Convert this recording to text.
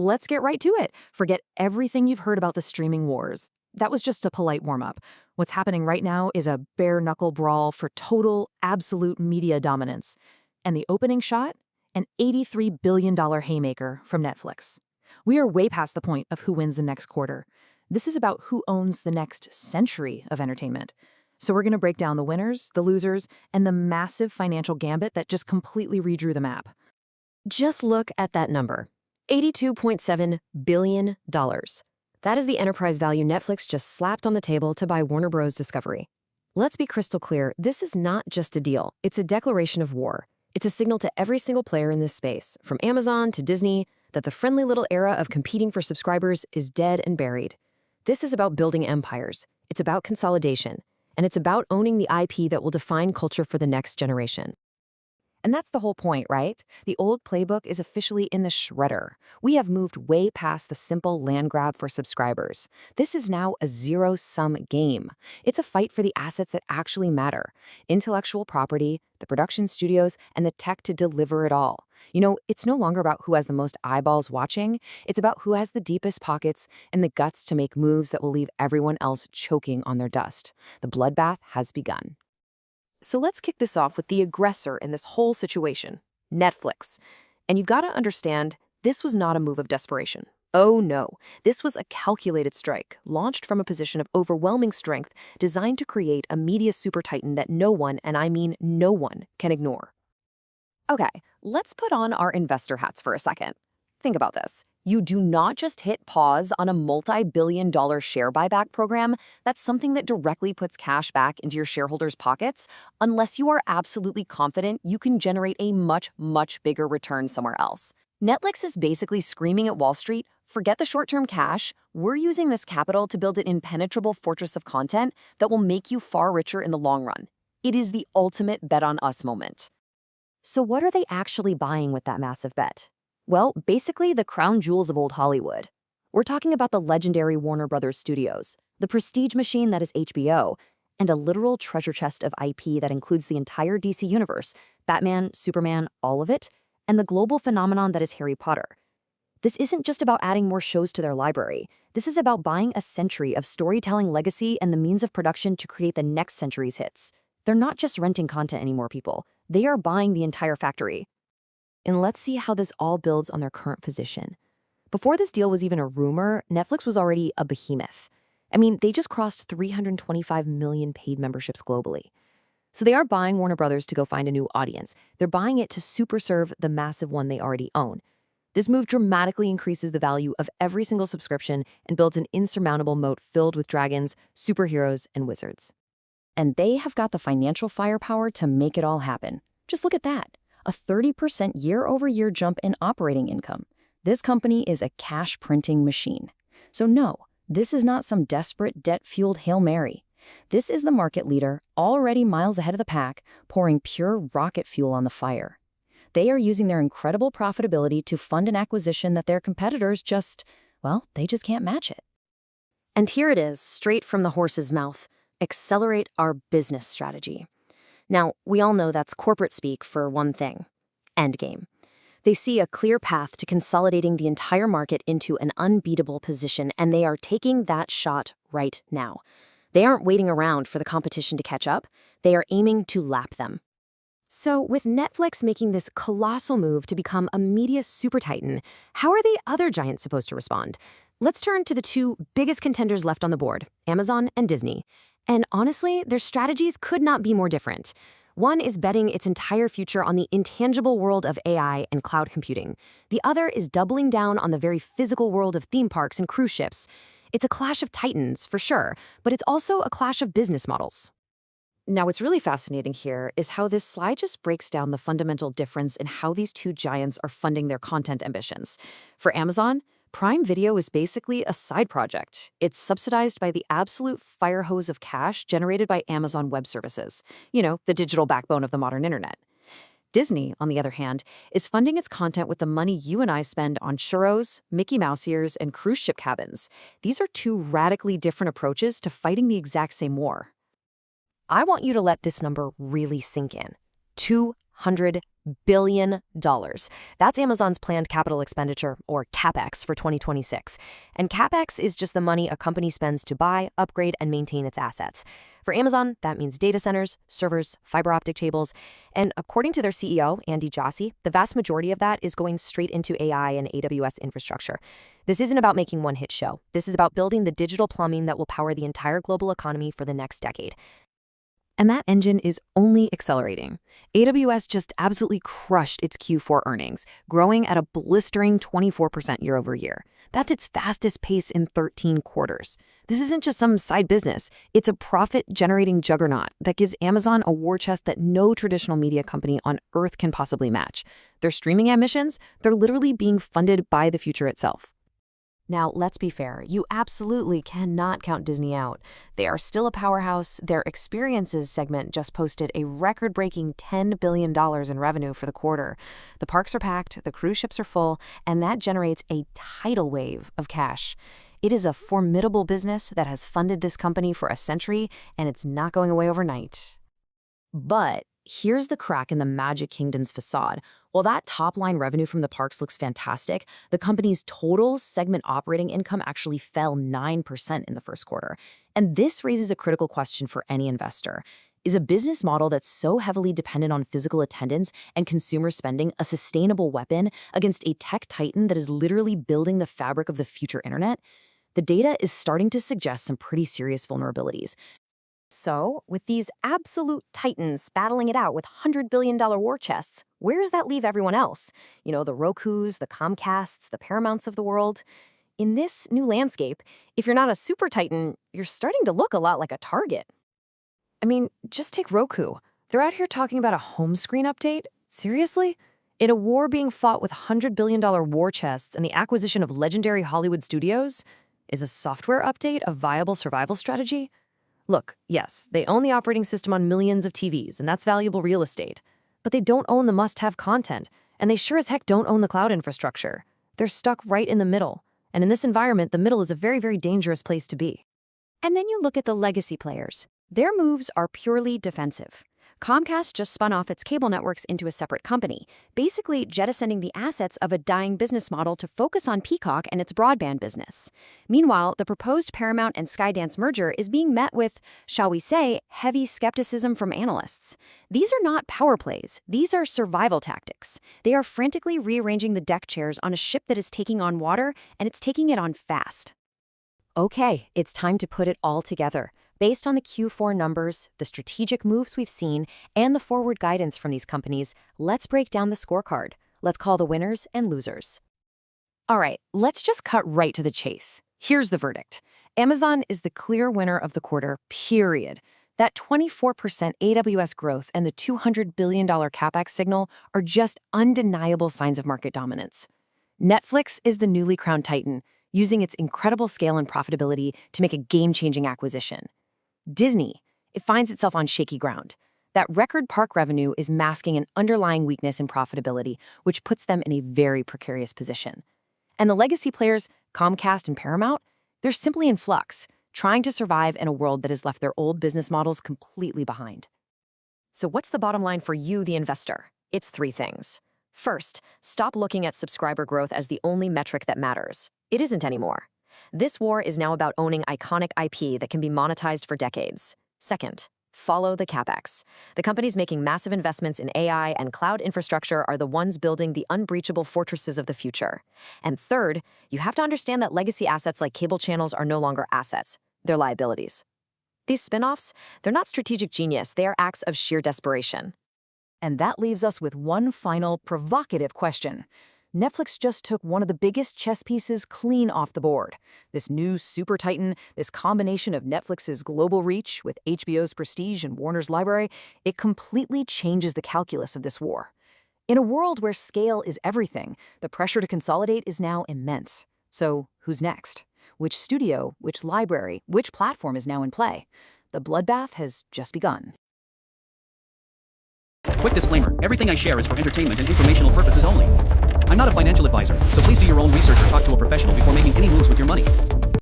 let's get right to it. Forget everything you've heard about the streaming wars. That was just a polite warm-up. What's happening right now is a bare-knuckle brawl for total, absolute media dominance. And the opening shot? An $83 billion haymaker from Netflix. We are way past the point of who wins the next quarter. This is about who owns the next century of entertainment. So we're going to break down the winners, the losers, and the massive financial gambit that just completely redrew the map. Just look at that number, $82.7 billion. That is the enterprise value Netflix just slapped on the table to buy Warner Bros. Discovery. Let's be crystal clear, this is not just a deal, it's a declaration of war. It's a signal to every single player in this space, from Amazon to Disney, that the friendly little era of competing for subscribers is dead and buried. This is about building empires, it's about consolidation, and it's about owning the IP that will define culture for the next generation. And that's the whole point, right? The old playbook is officially in the shredder. We have moved way past the simple land grab for subscribers. This is now a zero-sum game. It's a fight for the assets that actually matter: intellectual property, the production studios, and the tech to deliver it all. You know, it's no longer about who has the most eyeballs watching. It's about who has the deepest pockets and the guts to make moves that will leave everyone else choking on their dust. The bloodbath has begun. So let's kick this off with the aggressor in this whole situation, Netflix. And you've got to understand, this was not a move of desperation. Oh no, this was a calculated strike, launched from a position of overwhelming strength, designed to create a media super titan that no one, and I mean no one, can ignore. Okay, let's put on our investor hats for a second. Think about this. You do not just hit pause on a multi-billion-dollar share buyback program. That's something that directly puts cash back into your shareholders' pockets, unless you are absolutely confident you can generate a much, much bigger return somewhere else. Netflix is basically screaming at Wall Street, forget the short-term cash. We're using this capital to build an impenetrable fortress of content that will make you far richer in the long run. It is the ultimate bet on us moment. So what are they actually buying with that massive bet? Well, basically the crown jewels of old Hollywood. We're talking about the legendary Warner Bros. Studios, the prestige machine that is HBO, and a literal treasure chest of IP that includes the entire DC universe, Batman, Superman, all of it, and the global phenomenon that is Harry Potter. This isn't just about adding more shows to their library. This is about buying a century of storytelling legacy and the means of production to create the next century's hits. They're not just renting content anymore, people. They are buying the entire factory. And let's see how this all builds on their current position. Before this deal was even a rumor, Netflix was already a behemoth. I mean, they just crossed 325 million paid memberships globally. So they aren't buying Warner Brothers to go find a new audience. They're buying it to super serve the massive one they already own. This move dramatically increases the value of every single subscription and builds an insurmountable moat filled with dragons, superheroes, and wizards. And they have got the financial firepower to make it all happen. Just look at that. A 30% year-over-year jump in operating income. This company is a cash-printing machine. So no, this is not some desperate, debt-fueled Hail Mary. This is the market leader, already miles ahead of the pack, pouring pure rocket fuel on the fire. They are using their incredible profitability to fund an acquisition that their competitors they just can't match it. And here it is, straight from the horse's mouth. Accelerate our business strategy. Now, we all know that's corporate speak for one thing: endgame. They see a clear path to consolidating the entire market into an unbeatable position, and they are taking that shot right now. They aren't waiting around for the competition to catch up. They are aiming to lap them. So, with Netflix making this colossal move to become a media super titan, how are the other giants supposed to respond? Let's turn to the two biggest contenders left on the board, Amazon and Disney. And honestly, their strategies could not be more different. One is betting its entire future on the intangible world of AI and cloud computing. The other is doubling down on the very physical world of theme parks and cruise ships. It's a clash of titans, for sure, but it's also a clash of business models. Now, what's really fascinating here is how this slide just breaks down the fundamental difference in how these two giants are funding their content ambitions. For Amazon, Prime Video is basically a side project. It's subsidized by the absolute fire hose of cash generated by Amazon Web Services, the digital backbone of the modern internet. Disney, on the other hand, is funding its content with the money you and I spend on churros, Mickey Mouse ears, and cruise ship cabins. These are two radically different approaches to fighting the exact same war. I want you to let this number really sink in. $600 billion. That's Amazon's planned capital expenditure, or CapEx, for 2026. And CapEx is just the money a company spends to buy, upgrade, and maintain its assets. For Amazon, that means data centers, servers, fiber optic cables, and according to their CEO, Andy Jassy, the vast majority of that is going straight into AI and AWS infrastructure. This isn't about making one hit show. This is about building the digital plumbing that will power the entire global economy for the next decade. And that engine is only accelerating. AWS just absolutely crushed its Q4 earnings, growing at a blistering 24% year over year. That's its fastest pace in 13 quarters. This isn't just some side business. It's a profit-generating juggernaut that gives Amazon a war chest that no traditional media company on earth can possibly match. Their streaming ambitions, they're literally being funded by the future itself. Now, let's be fair, you absolutely cannot count Disney out. They are still a powerhouse. Their experiences segment just posted a record-breaking $10 billion in revenue for the quarter. The parks are packed, the cruise ships are full, and that generates a tidal wave of cash. It is a formidable business that has funded this company for a century, and it's not going away overnight. But here's the crack in the Magic Kingdom's facade. While that top-line revenue from the parks looks fantastic, the company's total segment operating income actually fell 9% in the first quarter. And this raises a critical question for any investor. Is a business model that's so heavily dependent on physical attendance and consumer spending a sustainable weapon against a tech titan that is literally building the fabric of the future internet? The data is starting to suggest some pretty serious vulnerabilities. So, with these absolute titans battling it out with $100 billion war chests, where does that leave everyone else? You know, the Rokus, the Comcasts, the Paramounts of the world. In this new landscape, if you're not a super titan, you're starting to look a lot like a target. I mean, just take Roku. They're out here talking about a home screen update? Seriously? In a war being fought with $100 billion war chests and the acquisition of legendary Hollywood studios? Is a software update a viable survival strategy? Look, yes, they own the operating system on millions of TVs, and that's valuable real estate. But they don't own the must-have content, and they sure as heck don't own the cloud infrastructure. They're stuck right in the middle. And in this environment, the middle is a very, very dangerous place to be. And then you look at the legacy players. Their moves are purely defensive. Comcast just spun off its cable networks into a separate company, basically jettisoning the assets of a dying business model to focus on Peacock and its broadband business. Meanwhile, the proposed Paramount and Skydance merger is being met with, shall we say, heavy skepticism from analysts. These are not power plays. These are survival tactics. They are frantically rearranging the deck chairs on a ship that is taking on water, and it's taking it on fast. Okay, it's time to put it all together. Based on the Q4 numbers, the strategic moves we've seen, and the forward guidance from these companies, let's break down the scorecard. Let's call the winners and losers. All right, let's just cut right to the chase. Here's the verdict. Amazon is the clear winner of the quarter, period. That 24% AWS growth and the $200 billion CapEx signal are just undeniable signs of market dominance. Netflix is the newly crowned titan, using its incredible scale and profitability to make a game-changing acquisition. Disney, it finds itself on shaky ground. That record park revenue is masking an underlying weakness in profitability, which puts them in a very precarious position. And the legacy players, Comcast and Paramount, they're simply in flux, trying to survive in a world that has left their old business models completely behind. So what's the bottom line for you, the investor? It's three things. First, stop looking at subscriber growth as the only metric that matters. It isn't anymore. This war is now about owning iconic IP that can be monetized for decades. Second, follow the CapEx. The companies making massive investments in AI and cloud infrastructure are the ones building the unbreachable fortresses of the future. And third, you have to understand that legacy assets like cable channels are no longer assets. They're liabilities. These spin-offs, they're not strategic genius. They are acts of sheer desperation. And that leaves us with one final provocative question. Netflix just took one of the biggest chess pieces clean off the board. This new super titan, this combination of Netflix's global reach with HBO's prestige and Warner's library, it completely changes the calculus of this war. In a world where scale is everything, the pressure to consolidate is now immense. So who's next? Which studio, which library, which platform is now in play? The bloodbath has just begun. Quick disclaimer, everything I share is for entertainment and informational purposes only. I'm not a financial advisor, so please do your own research or talk to a professional before making any moves with your money.